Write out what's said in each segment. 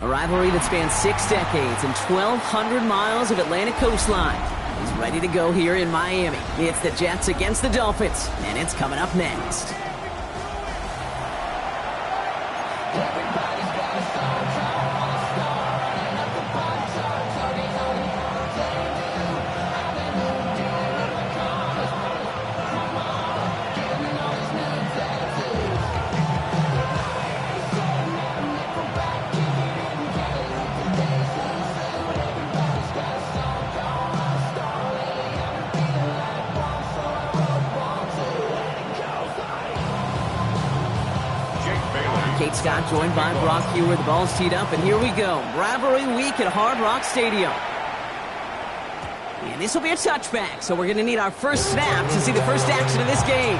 A rivalry that spans 6 decades and 1,200 miles of Atlantic coastline is ready to go here in Miami. It's the Jets against the Dolphins, and it's coming up next. Kate Scott joined by Brock Huard. The ball's teed up, and here we go. Rivalry week at Hard Rock Stadium. And this will be a touchback, so we're going to need our first snap to see the first action of this game.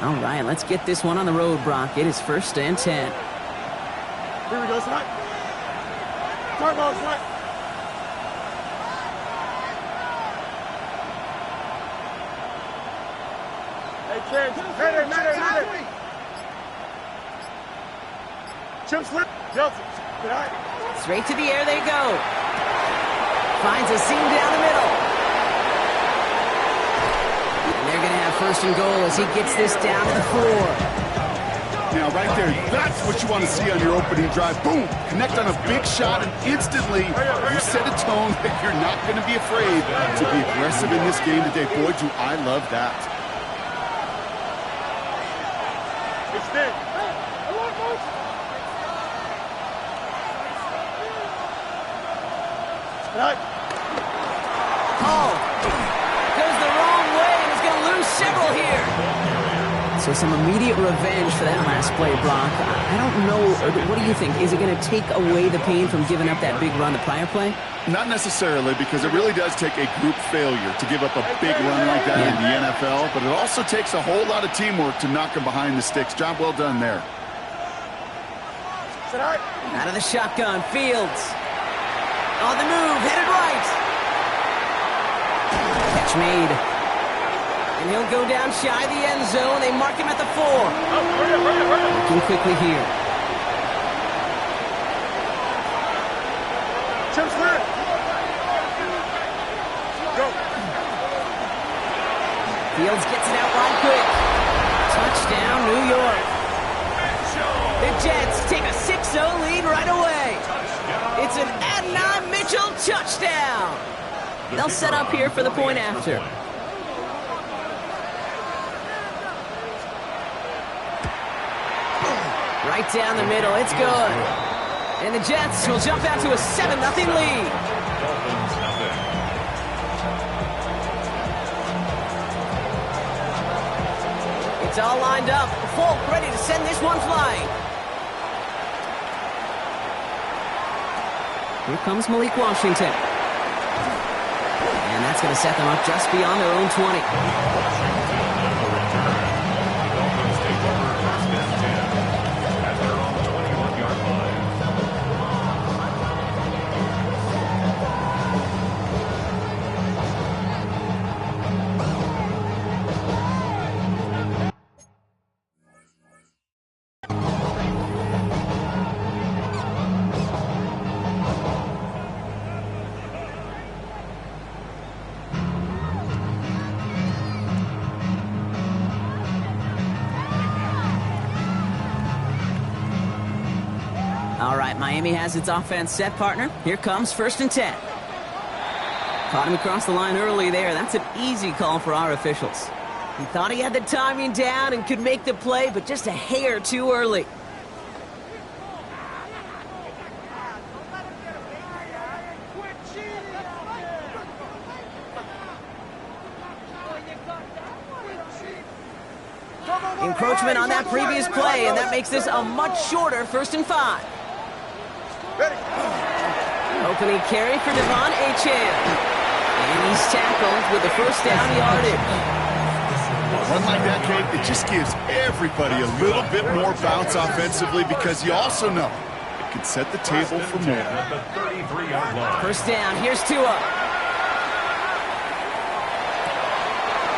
All right, let's get this one on the road, Brock. It is 1st and 10. Here we go, Snap. Start ball, Snap. Hey, Chance. Hey. Chip slip. Nelson. Good eye. Straight to the air they go. Finds a seam down the middle. And they're going to have 1st and goal as he gets this down to the 4. Now, right there, that's what you want to see on your opening drive. Boom! Connect on a big shot, and instantly you set a tone that you're not going to be afraid to be aggressive in this game today. Boy, do I love that. Extend. Oh, goes the wrong way and is going to lose several here. So some immediate revenge for that last play, Brock. I don't know, what do you think? Is it going to take away the pain from giving up that big run the prior play? Not necessarily, because it really does take a group failure to give up a big run like that in the NFL, but it also takes a whole lot of teamwork to knock him behind the sticks. Job well done there. Out of the shotgun, Fields. On the move, headed right. Catch made. And he'll go down shy of the end zone. They mark him at the 4. Looking quickly here. Chip slip. Go. Fields gets it out right quick. Touchdown, New York. The Jets take a 6-0 lead right away. It's an Adonai Mitchell touchdown. They'll set up here for the point after. Right down the middle, it's good. And the Jets will jump out to a 7-0 lead. It's all lined up. Folk ready to send this one flying. Here comes Malik Washington. And that's going to set them up just beyond their own 20. All right, Miami has its offense set, partner. Here comes 1st and 10. Caught him across the line early there. That's an easy call for our officials. He thought he had the timing down and could make the play, but just a hair too early. Encroachment on that previous play, and that makes this a much shorter 1st and 5. Opening carry for Devon Achane. And he's tackled with the 1st down yardage. Run like that, Kate, it just gives everybody a little bit more bounce offensively because you also know it can set the table for more. First down, here's Tua.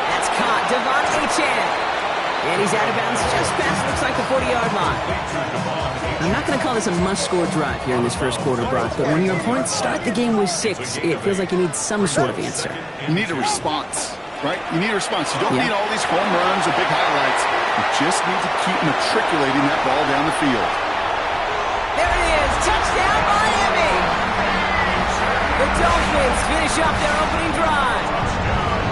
That's caught, Devon Achane. And he's out of bounds just past, looks like the 40-yard line. I'm not going to call this a must-score drive here in this first quarter, Brock, but when your opponents start the game with 6, it feels like you need some sort of answer. You need a response, right? You need a response. You don't need all these home runs or big highlights. You just need to keep matriculating that ball down the field. There it is. Touchdown, Miami. The Dolphins finish up their opening drive.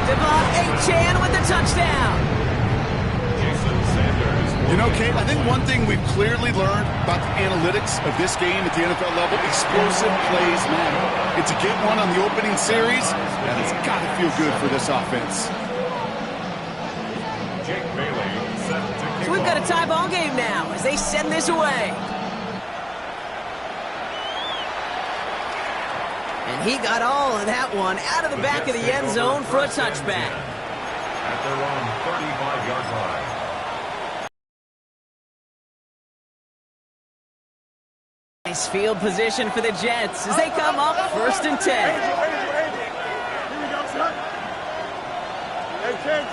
Devon Achane with the touchdown. You know, Kate, I think one thing we've clearly learned about the analytics of this game at the NFL level, explosive plays matter. And to get one on the opening series, that has got to feel good for this offense. So we've got a tie ball game now as they send this away. And he got all of that one out of the back of the end zone for a touchback. At their own 35-yard line. Nice field position for the Jets as they come up 1st and 10. Here we go, son. Hey, Ken.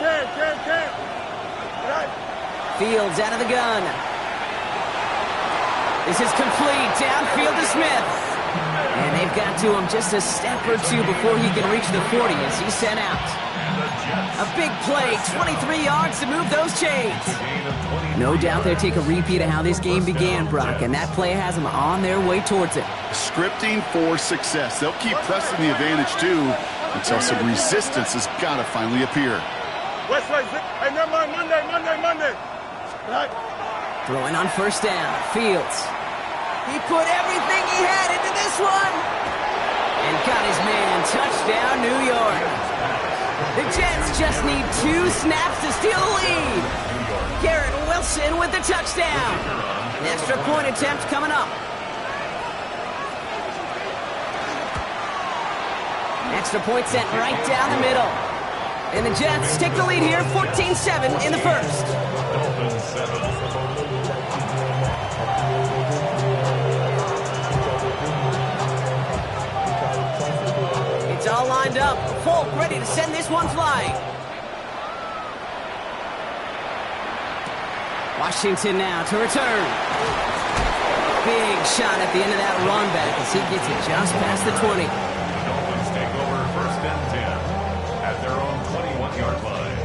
Right. Fields out of the gun. This is complete. Downfield to Smith. And they've got to him just a step or two before he can reach the 40 as he's sent out. A big play, 23 yards to move those chains. No doubt they'll take a repeat of how this game began, Brock, and that play has them on their way towards it. Scripting for success. They'll keep pressing the advantage, too, until some resistance has got to finally appear. West Side, hey, never mind, Monday. Right. Throwing on first down, Fields. He put everything he had into this one. And got his man. Touchdown, New York. The Jets just need 2 snaps to steal the lead. Garrett Wilson with the touchdown. An extra point attempt coming up. Extra point sent right down the middle. And the Jets take the lead here, 14-7 in the first. It's all lined up. Folk ready to send this one flying. Washington now to return. Big shot at the end of that run back as he gets it just past the 20. Dolphins take over 1st and 10 at their own 21-yard line.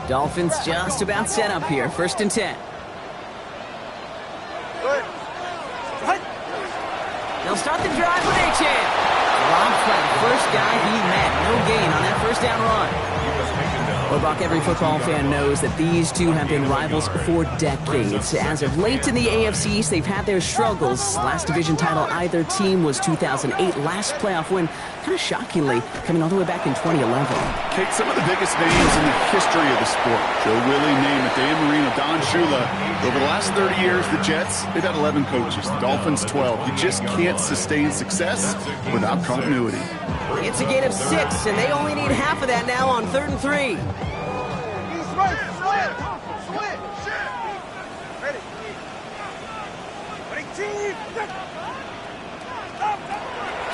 Dolphins just about set up here, 1st and 10. They'll start the drive with Achane. Robbed by the first guy he met. No gain on that first down run. Well, Brock, every football fan knows that these two have been rivals for decades. As of late in the AFC East, they've had their struggles. Last division title either team was 2008. Last playoff win, kind of shockingly, coming all the way back in 2011. Kate, some of the biggest names in the history of the sport. Joe Willie, Namath, Dan Marino, Don Shula. Over the last 30 years, the Jets, they've had 11 coaches. The Dolphins, 12. You just can't sustain success without continuity. It's a gain of 6, and they only need half of that now on 3rd and 3.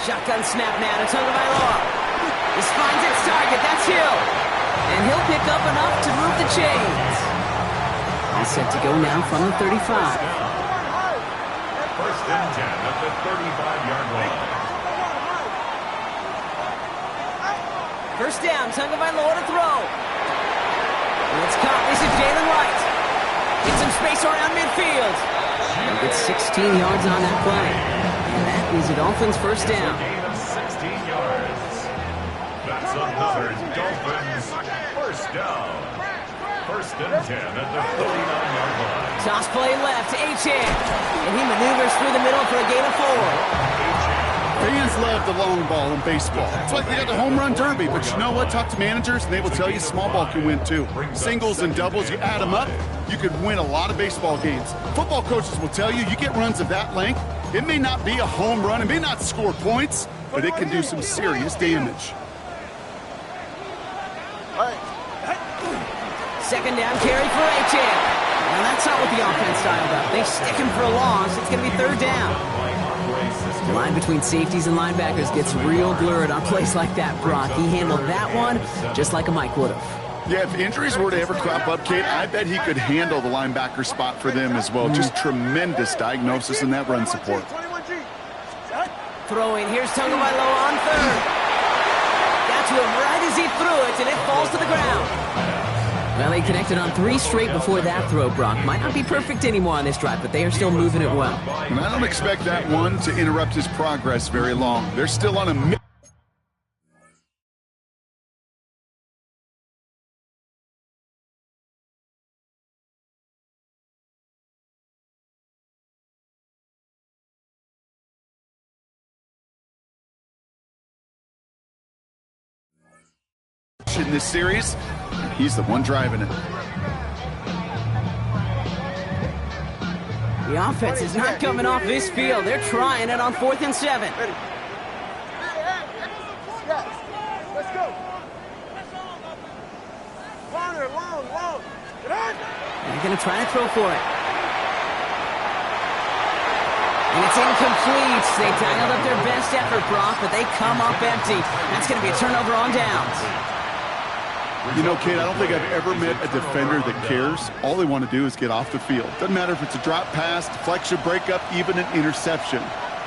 Shotgun snap now to Tagovailoa. This finds its target. That's Hill. And he'll pick up enough to move the chains. He's set to go now from the 35. 1st and 10 at the 35-yard line. First down, Tagovailoa to throw. And it's caught. This is Jalen White. Get some space around midfield. He'll get 16 yards on that play. And that is the Dolphins' first down. Gain of 16 yards. That's another Dolphins first down. 1st and 10 at the 39-yard line. Toss play left, Achane. And he maneuvers through the middle for a gain of 4. Fans love the long ball in baseball. It's like they got the home run derby, but you know what? Talk to managers, and they will tell you small ball can win too. Singles and doubles, you add them up, you could win a lot of baseball games. Football coaches will tell you, you get runs of that length, it may not be a home run, it may not score points, but it can do some serious damage. Second down carry for Achane. Well, that's not what the offense styled up. They stick him for a loss. It's going to be third down. The line between safeties and linebackers gets real blurred on plays like that, Brock. He handled that one just like a Mike would have. Yeah, if injuries were to ever crop up, Kate, I bet he could handle the linebacker spot for them as well. Just tremendous diagnosis in that run support. Throwing. Here's Tagovailoa on third. Got to him right as he threw it, and it falls to the ground. Well, they connected on 3 straight before that throw, Brock. Might not be perfect anymore on this drive, but they are still moving it well. And I don't expect that one to interrupt his progress very long. They're still on a... in this series, and he's the one driving it. The offense is not coming off this field. They're trying it on 4th and 7. Let's go. Long. Get on. They're going to try to throw for it. And it's incomplete. They dialed up their best effort, Brock, but they come up empty. That's going to be a turnover on downs. You know, Kate, I don't think I've ever met a defender that cares. All they want to do is get off the field. Doesn't matter if it's a drop pass, deflection, breakup, even an interception.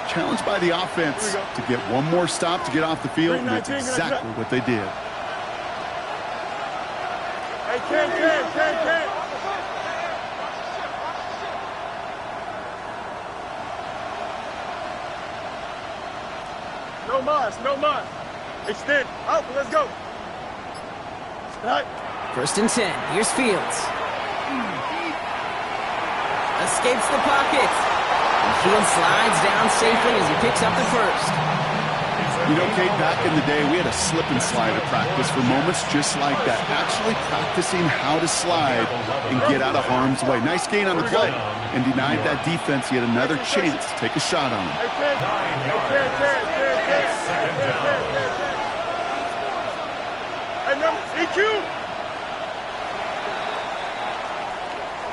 Challenged by the offense to get one more stop to get off the field, and that's exactly what they did. Hey, Ken. No mas. Extend. Out, let's go. Right. 1st and 10. Here's Fields. Escapes the pocket. And Fields slides down safely as he picks up the first. You know, Kate, back in the day, we had a slip and slide at practice for moments just like that. Actually practicing how to slide and get out of harm's way. Nice gain on the play, and denied that defense yet another chance to take a shot on him.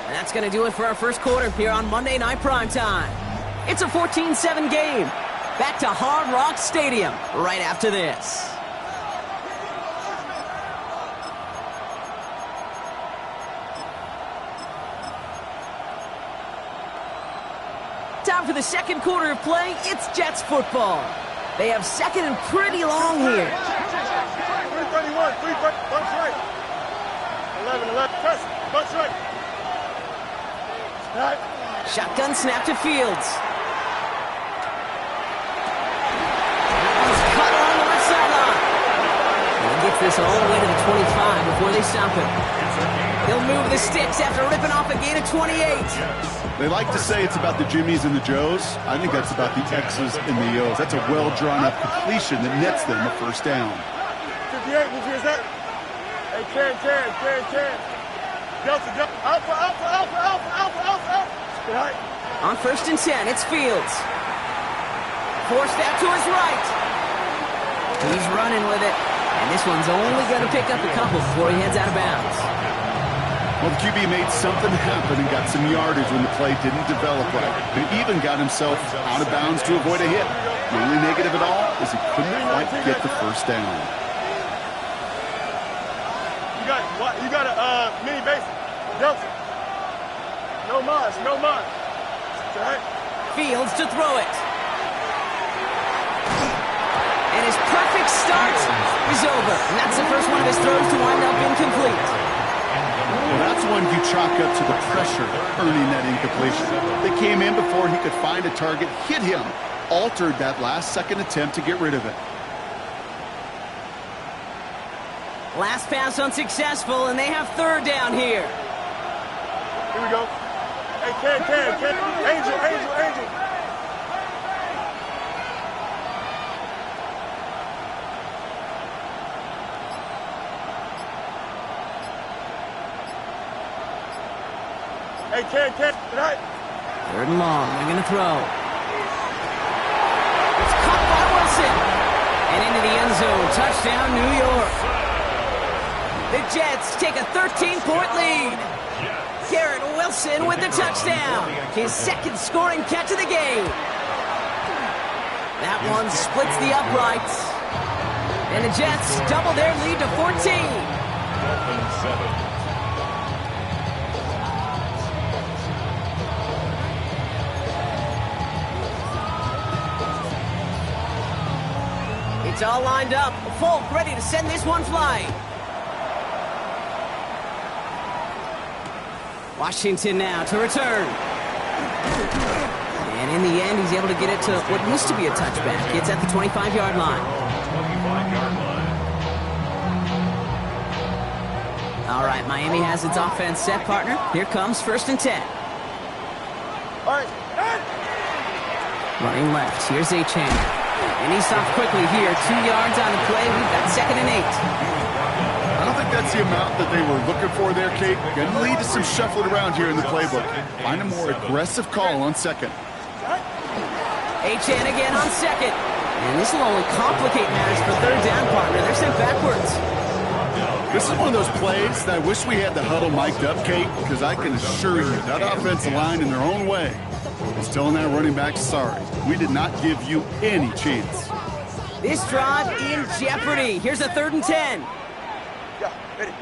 And that's going to do it for our first quarter here on Monday Night Primetime. It's a 14-7 game. Back to Hard Rock Stadium right after this. Time for the second quarter of play. It's Jets football. They have second and pretty long here. 331, bunch right. 11, press, bunch right. Shotgun snap to Fields. Cut on the left sideline. And he gets this all the way to the 25 before they stop him. He'll move the sticks after ripping off a gain of 28. They like to say it's about the Jimmies and the Joes. I think that's about the X's and the O's. That's a well-drawn-up completion that nets them a first down. 58, who's that? Hey, Ken. Delta. Alpha. Right. On 1st and 10, it's Fields. Forced out to his right. He's running with it. And this one's only going to pick up a couple before he heads out of bounds. Well, the QB made something happen and got some yardage when the play didn't develop right. And even got himself out of bounds to avoid a hit. The only negative at all is he couldn't quite get the first down. You got a mini base. Delta. No mas. Right. Fields to throw it. And his perfect start is over. And that's the first one of his throws to wind up incomplete. Well, that's one you chalk up to the pressure earning that incompletion. They came in before he could find a target, hit him, altered that last-second attempt to get rid of it. Last pass unsuccessful, and they have third down here. Here we go. Hey, Ken. Angel. Hey, Ken. Right. 3rd and long. They're going to throw. It's caught by Wilson. into the end zone. Touchdown, New York. The Jets take a 13-point lead. Garrett Wilson with the touchdown. His second scoring catch of the game. That one splits the uprights. And the Jets double their lead to 14. Dolphins 7. It's all lined up. Folk ready to send this one flying. Washington now to return. And in the end, he's able to get it to what used to be a touchback. It's at the 25-yard line. 25-yard line. All right, Miami has its offense set, partner. Here comes 1st and 10. All right. Running left. Here's Achane. And he stops quickly here. 2 yards on the play. We've got 2nd and 8. I don't think that's the amount that they were looking for there, Kate. Going to lead to some shuffling around here in the playbook. Find a more aggressive call on 2nd. Achane again on 2nd. And this will only complicate matters for 3rd down, partner. They're sent backwards. This is one of those plays that I wish we had the huddle mic'd up, Kate, because I can assure you that offensive line in their own way is telling that running back, sorry, we did not give you any chance. This drive in jeopardy. Here's a 3rd and 10. Yeah, ready.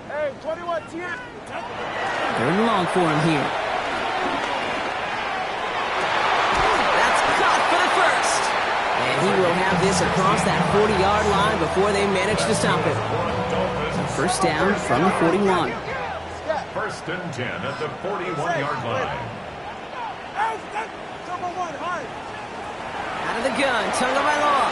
Hey, 21, 10. 3rd and long for him here. That's caught for the first. And he will have this across that 40-yard line before they manage to stop it. So 1st down from the 41. 1st and 10 at the 41-yard line. Out of the gun, Tagovailoa.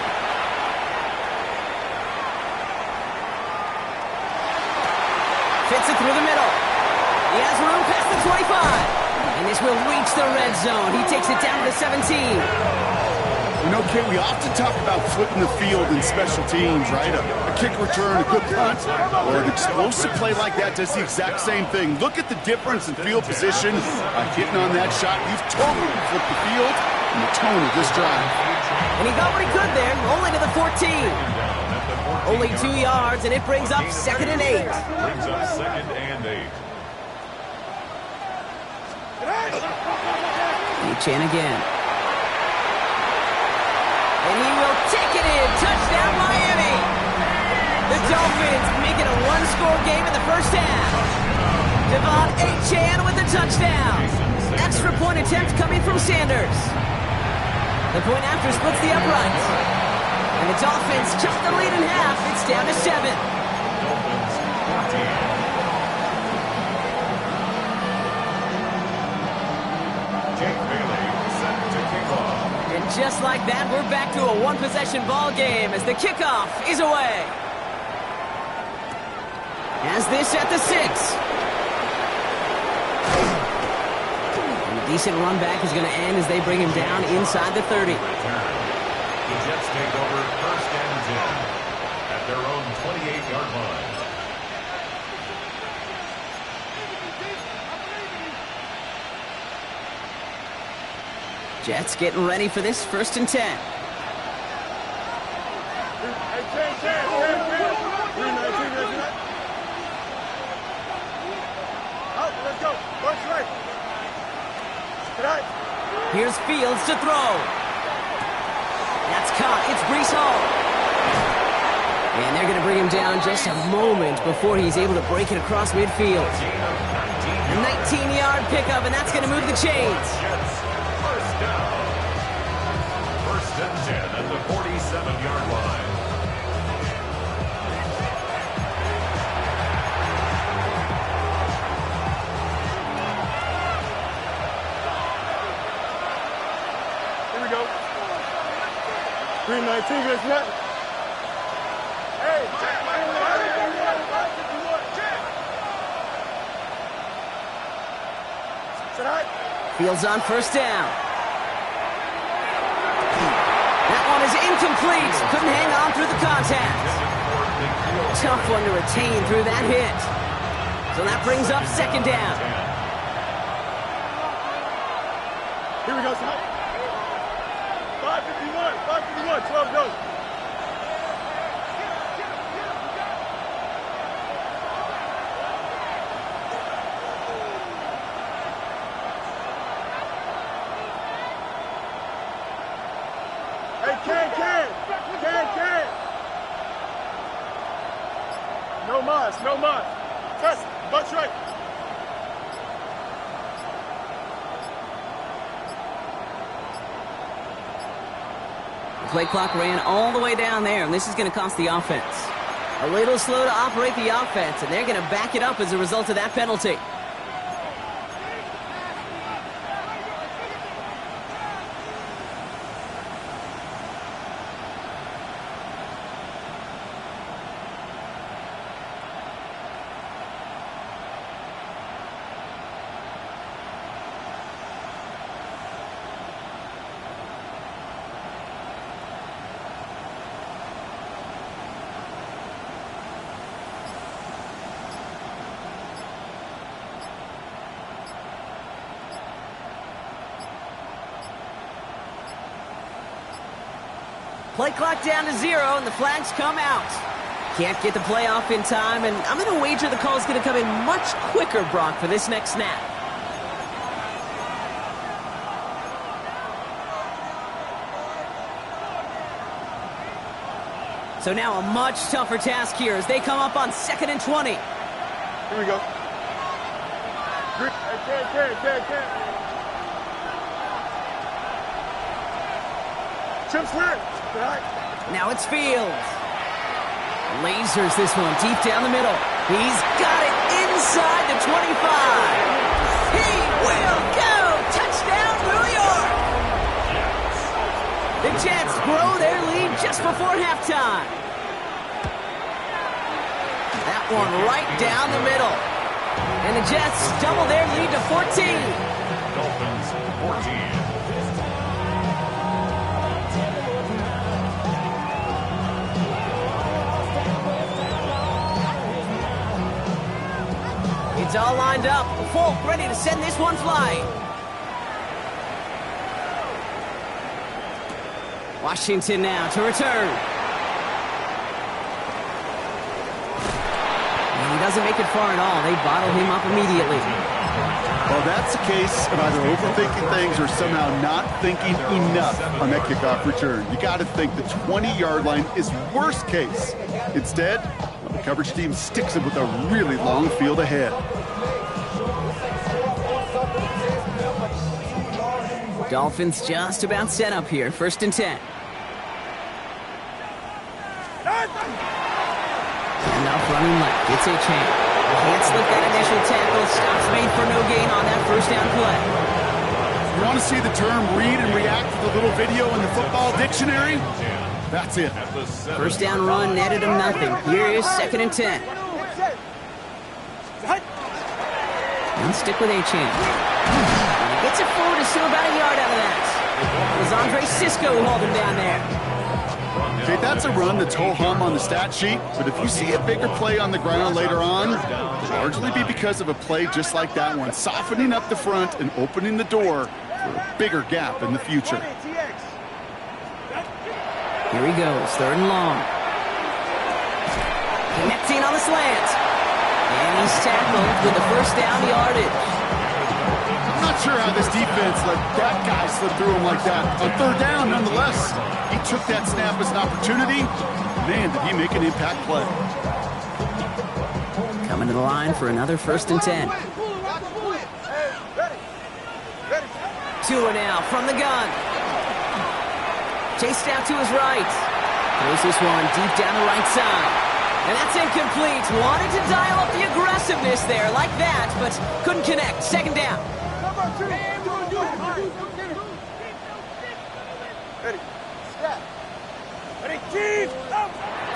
Fits it through the middle. He has room past the 25. And this will reach the red zone. He takes it down to the 17. You know, Kate, we often talk about flipping the field in special teams, right? A kick return, a good punt, or an explosive play like that does the exact same thing. Look at the difference in field position by hitting on that shot. You've totally flipped the field and the tone of this drive. And he got what he could there, only to the 14. Only 2 yards, and it brings up 2nd and 8. Brings up 2nd and 8. Achane again. And he will take it in. Touchdown, Miami. The Dolphins make it a one-score game in the 1st half. Devon Achane with the touchdown. Extra point attempt coming from Sanders. The point after splits the uprights. And the Dolphins chop the lead in half. It's down to 7. Dolphins 14. Jake Bailey set to kick off. And just like that, we're back to a one-possession ball game as the kickoff is away. As this at the 6. And a decent run back is going to end as they bring him down inside the 30. The Jets take over 1st and 10 at their own 28-yard line. Jets getting ready for this 1st and 10. Let's go. Watch right. Here's Fields to throw. That's caught. It's Breece Hall. And they're going to bring him down just a moment before he's able to break it across midfield. A 19-yard pickup, and that's going to move the chains. First down. 1st and 10 at the 47-yard line. Here we go. 319, let's net. Hey, Fields on 1st down. That one is incomplete. Couldn't hang on through the contact. Tough one to retain through that hit. So that brings up 2nd down. Here we go, son. 5, done. 12 done. Can. No mas. Test, butt right. The play clock ran all the way down there, and this is going to cost the offense. A little slow to operate the offense, and they're going to back it up as a result of that penalty. Play clock down to 0, and the flags come out. Can't get the play off in time, and I'm going to wager the call is going to come in much quicker, Brock, for this next snap. So now a much tougher task here as they come up on 2nd and 20. Here we go. Can. Chip swear. Now it's Fields. Lasers this one deep down the middle. He's got it inside the 25. He will go! Touchdown, New York! The Jets grow their lead just before halftime. That one right down the middle. And the Jets double their lead to 14. Dolphins 14. It's all lined up. Folk ready to send this one flying. Washington now to return. And he doesn't make it far at all. They bottle him up immediately. Well, that's the case of either overthinking things or somehow not thinking enough on that kickoff return. You got to think the 20-yard line is worst case. Instead, the coverage team sticks him with a really long field ahead. Dolphins just about set up here. 1st and 10. Enough running left. It's a chance. Can't slip that initial tackle. Stops made for no gain on that 1st down play. You want to see the term read and react to the little video in the football dictionary? That's it. 1st down run netted him nothing. Here is 2nd and 10. And stick with Achane. Gets it forward to still about a yard out of that. It was Andre Cisco who hauled him down there. Okay, that's a run that's ho-hum on the stat sheet, but if you see a bigger play on the ground later on, it'll largely be because of a play just like that one, softening up the front and opening the door for a bigger gap in the future. Here he goes, 3rd and long. Connecting on the slant. And he's tackled with the 1st down yardage. I'm not sure how this defense let that guy slip through him like that. On 3rd down, nonetheless, he took that snap as an opportunity. Man, did he make an impact play. Coming to the line for another 1st and 10. Tua now from the gun. Chased out to his right. Throws this one deep down the right side. And that's incomplete. Wanted to dial up the aggressiveness there like that, but couldn't connect. 2nd down.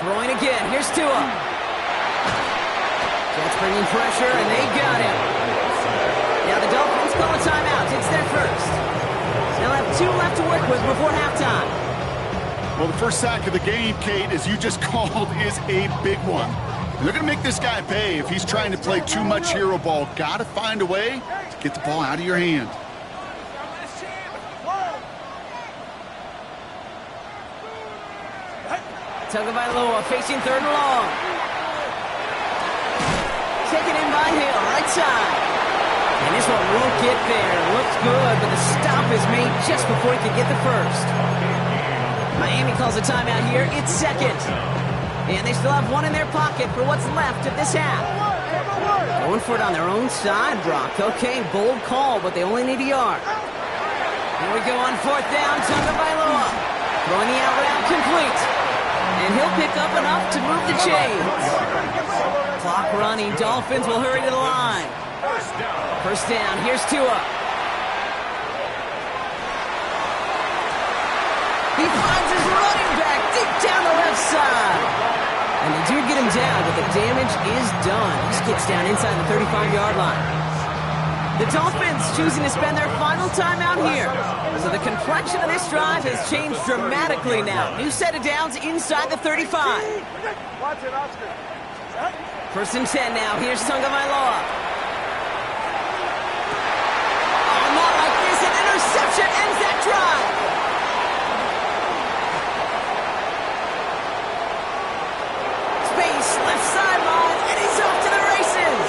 Throwing again. Here's Tua. Jets bringing pressure, and they got him. Now the Dolphins call a timeout. It's their 1st. They'll have 2 left to work with before halftime. Well, the first sack of the game, Kate, as you just called, is a big one. And they're going to make this guy pay if he's trying to play too much hero ball. Got to find a way to get the ball out of your hand. Tagovailoa facing 3rd and long. Taken in by Hill, right side. And this one won't get there. Looks good, but the stop is made just before he could get the first. Miami calls a timeout here. It's 2nd. And they still have one in their pocket for what's left of this half. Going for it on their own side, Brock. Okay, bold call, but they only need a yard. Here we go on 4th down. Tagovailoa throwing the out route complete. And he'll pick up enough to move the chains. Clock running. Dolphins will hurry to the line. First down. Here's Tua. He finds his running back deep down the left side. And they do get him down, but the damage is done. He gets down inside the 35-yard line. The Dolphins choosing to spend their final time out here. So the complexion of this drive has changed dramatically now. New set of downs inside the 35. First and 10 now. Here's Tagovailoa. Oh, not like this. An interception ends that drive. Space, left sideline, and he's off to the races.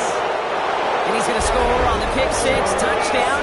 And he's going to score on the pick six. Touchdown,